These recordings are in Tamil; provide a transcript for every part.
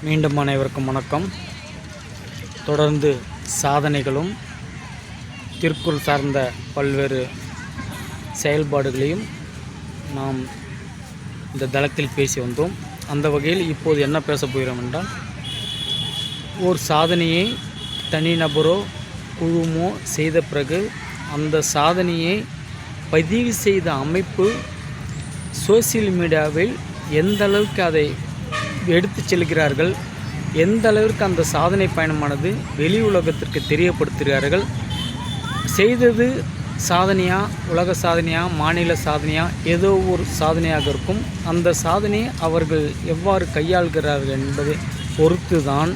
மீண்டும் அனைவருக்கும் வணக்கம். தொடர்ந்து சாதனைகளும் திருக்குறள் சார்ந்த பல்வேறு செயல்பாடுகளையும் நாம் இந்த தளத்தில் பேசி வந்தோம். அந்த வகையில் இப்போது என்ன பேசப் போகிறோம் என்றால், ஒரு சாதனையை தனிநபரோ குழுமோ செய்த பிறகு அந்த சாதனையை பதிவு செய்த அமைப்பு சோசியல் மீடியாவில் எந்த அளவுக்கு அதை எடுத்து செல்கிறார்கள், எந்த அளவிற்கு அந்த சாதனை பயணமானது வெளி உலகத்திற்கு தெரியப்படுத்துகிறார்கள், செய்தது சாதனையா, உலக சாதனையா, மாநில சாதனையா, ஏதோ ஒரு சாதனையாக இருக்கும். அந்த சாதனையை அவர்கள் எவ்வாறு கையாள்கிறார்கள் என்பதை பொறுத்து தான்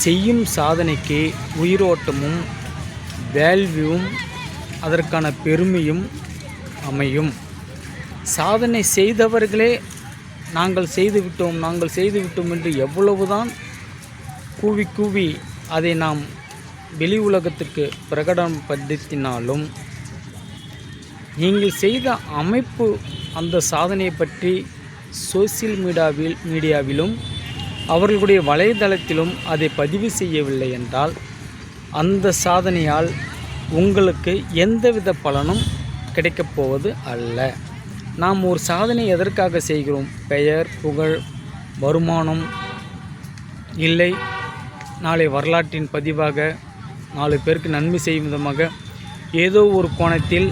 செய்யும் சாதனைக்கு உயிரோட்டமும் வேல்வியும் அதற்கான பெருமையும் அமையும். சாதனை செய்தவர்களே நாங்கள் செய்துவிட்டோம் என்று எவ்வளவுதான் கூவி கூவி அதை நாம் வெளி உலகத்துக்கு பிரகடனப்படுத்தினாலும், நீங்கள் செய்த அமைப்பு அந்த சாதனையை பற்றி சோசியல் மீடியாவிலும் அவர்களுடைய வலைதளத்திலும் அதை பதிவு செய்யவில்லை என்றால், அந்த சாதனையால் உங்களுக்கு எந்தவித பலனும் கிடைக்கப் போவது அல்ல. நாம் ஒரு சாதனை எதற்காக செய்கிறோம்? பெயர், புகழ், வருமானம், இல்லை நாளை வரலாற்றின் பதிவாக 4 பேருக்கு நன்மை செய்யும் விதமாக, ஏதோ ஒரு கோணத்தில்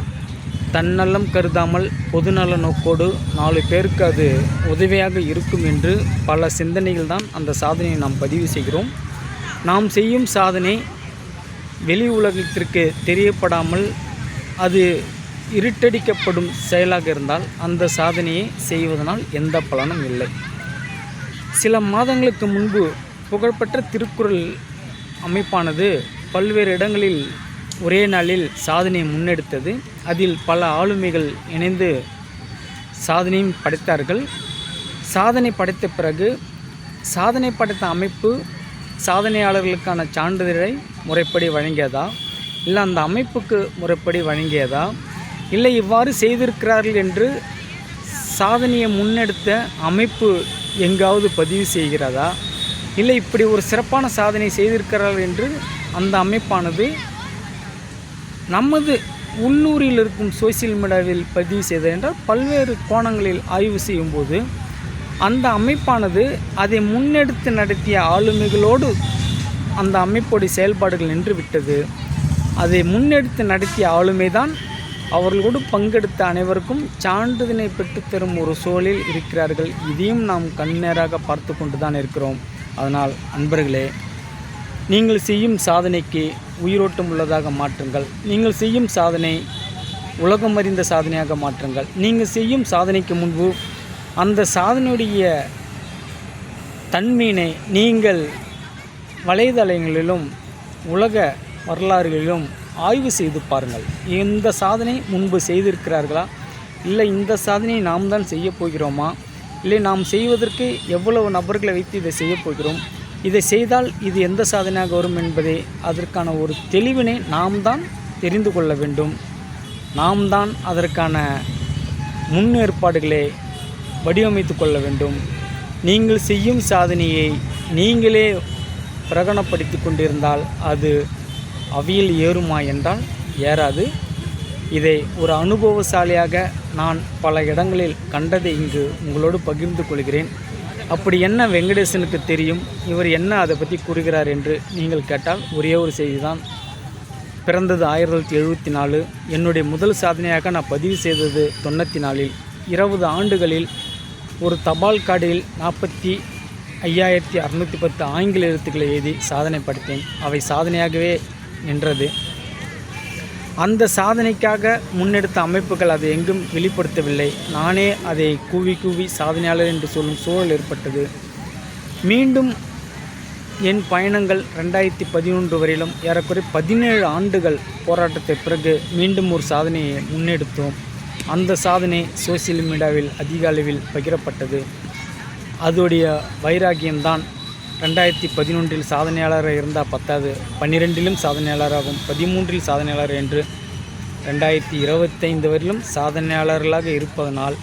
தன்னலம் கருதாமல் பொதுநல நோக்கோடு 4 பேருக்கு அது உதவியாக இருக்கும் என்று பல சிந்தனைகள் தான் அந்த சாதனையை நாம் பதிவு செய்கிறோம். நாம் செய்யும் சாதனை வெளி உலகத்திற்கு தெரியப்படாமல் அது இருட்டடிக்கப்படும் செயலாக இருந்தால் அந்த சாதனையை செய்வதனால் எந்த பலனும் இல்லை. சில மாதங்களுக்கு முன்பு புகழ்பெற்ற திருக்குறள் அமைப்பானது பல்வேறு இடங்களில் ஒரே நாளில் சாதனையை முன்னெடுத்தது. அதில் பல ஆளுமைகள் இணைந்து சாதனையும் படைத்தார்கள். சாதனை படைத்த பிறகு சாதனை படைத்த அமைப்பு சாதனையாளர்களுக்கான சான்றிதழை முறைப்படி வழங்கியதா, இல்லை அந்த அமைப்புக்கு முறைப்படி வழங்கியதா, இல்லை இவ்வாறு செய்திருக்கிறார்கள் என்று சாதனையை முன்னெடுத்த அமைப்பு எங்காவது பதிவு செய்கிறதா, இல்லை இப்படி ஒரு சிறப்பான சாதனை செய்திருக்கிறார்கள் என்று அந்த அமைப்பானது நமது உள்ளூரில் இருக்கும் சோசியல் மீடியாவில் பதிவு செய்தது என்றால், பல்வேறு கோணங்களில் ஆய்வு செய்யும்போது அந்த அமைப்பானது அதை முன்னெடுத்து நடத்திய ஆளுமைகளோடு அந்த அமைப்புடைய செயல்பாடுகள் நின்று விட்டது. அதை முன்னெடுத்து நடத்திய ஆளுமை தான் அவர்களோடு பங்கெடுத்த அனைவருக்கும் சான்றிதழை பெற்றுத்தரும் ஒரு சூழலில் இருக்கிறார்கள். இதையும் நாம் கண்ணேராக பார்த்து கொண்டு தான் இருக்கிறோம். அதனால் அன்பர்களே, நீங்கள் செய்யும் சாதனைக்கு உயிரோட்டம் உள்ளதாக மாற்றுங்கள். நீங்கள் செய்யும் சாதனை உலகம் அறிந்த சாதனையாக மாற்றுங்கள். நீங்கள் செய்யும் சாதனைக்கு முன்பு அந்த சாதனையுடைய தன்மையினை நீங்கள் வலைதளங்களிலும் உலக வரலாறுகளிலும் ஆய்வு செய்து பாருங்கள். இந்த சாதனை முன்பு செய்திருக்கிறார்களா, இல்லை இந்த சாதனையை நாம் தான் செய்ய போகிறோமா, இல்லை நாம் செய்வதற்கு எவ்வளவு நபர்களை வைத்து இதை செய்ய போகிறோம், இதை செய்தால் இது எந்த சாதனையாக வரும் என்பதை அதற்கான ஒரு தெளிவினை நாம் தான் தெரிந்து கொள்ள வேண்டும். நாம் தான் அதற்கான முன்னேற்பாடுகளை வடிவமைத்து கொள்ள வேண்டும். நீங்கள் செய்யும் சாதனையை நீங்களே பிரகடனப்படுத்தி கொண்டிருந்தால் அது அவையில் ஏறுமா என்றால் ஏறாது. இதை ஒரு அனுபவசாலியாக நான் பல இடங்களில் கண்டதை இங்கு உங்களோடு பகிர்ந்து கொள்கிறேன். அப்படி என்ன வெங்கடேசனுக்கு தெரியும், இவர் என்ன அதை பற்றி கூறுகிறார் என்று நீங்கள் கேட்டால் ஒரே ஒரு செய்தி தான். பிறந்தது 1974. என்னுடைய முதல் சாதனையாக நான் பதிவு செய்தது 94. 20 ஆண்டுகளில் ஒரு தபால் கார்டில் 45,610 ஆங்கில எழுத்துக்களை எழுதி சாதனை படைத்தேன். அவை சாதனையாகவே நின்றது. அந்த சாதனைக்காக முன்னெடுத்த அமைப்புகள் அதை எங்கும் வெளிப்படுத்தவில்லை. நானே அதை கூவி சாதனையாளர் என்று சொல்லும் சூழல் ஏற்பட்டது. மீண்டும் என் பயணங்கள் 2011 வரையிலும் ஏறக்குறை 17 ஆண்டுகள் போராட்டத்தை பிறகு மீண்டும் ஒரு சாதனையை முன்னெடுத்தோம். அந்த சாதனை சோசியல் மீடியாவில் அதிக அளவில் பகிரப்பட்டது. அதோடைய வைராகியம்தான் 2011 சாதனையாளராக இருந்தால் பத்தாது, 12 சாதனையாளராகும், 13 சாதனையாளர் என்று 2025 வரையிலும் சாதனையாளர்களாக இருப்பதனால்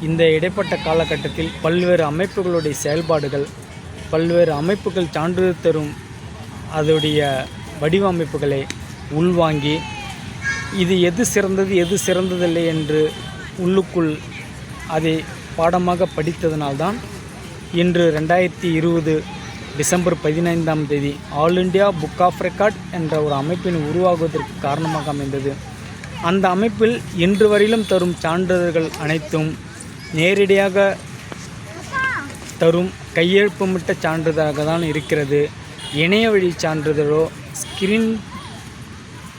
இந்த இடைப்பட்ட காலகட்டத்தில் பல்வேறு அமைப்புகளுடைய செயல்பாடுகள் பல்வேறு அமைப்புகள் சான்றிதழ் தரும் அதோடைய வடிவமைப்புகளை உள்வாங்கி இது எது சிறந்தது எது சிறந்ததில்லை என்று உள்ளுக்குள் அதை பாடமாக படித்ததனால்தான் இன்று 2020 டிசம்பர் 15ஆம் தேதி all India book of record என்ற ஒரு அமைப்பின் உருவாகுவதற்கு காரணமாக அமைந்தது. அந்த அமைப்பில் இன்று வரையிலும் தரும் சான்றிதழ்கள் அனைத்தும் நேரடியாக தரும் கையெழுப்பமிட்ட சான்றிதழாக தான் இருக்கிறது. இணைய வழி சான்றிதழோ ஸ்கிரீன்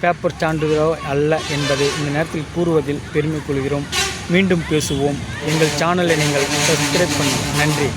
பேப்பர் சான்றிதழோ அல்ல என்பதை இந்த நேரத்தில் கூறுவதில் பெருமை கொள்கிறோம். மீண்டும் பேசுவோம். எங்கள் சேனலை நீங்கள் சப்ஸ்கிரைப் பண்ணுங்கள். நன்றி.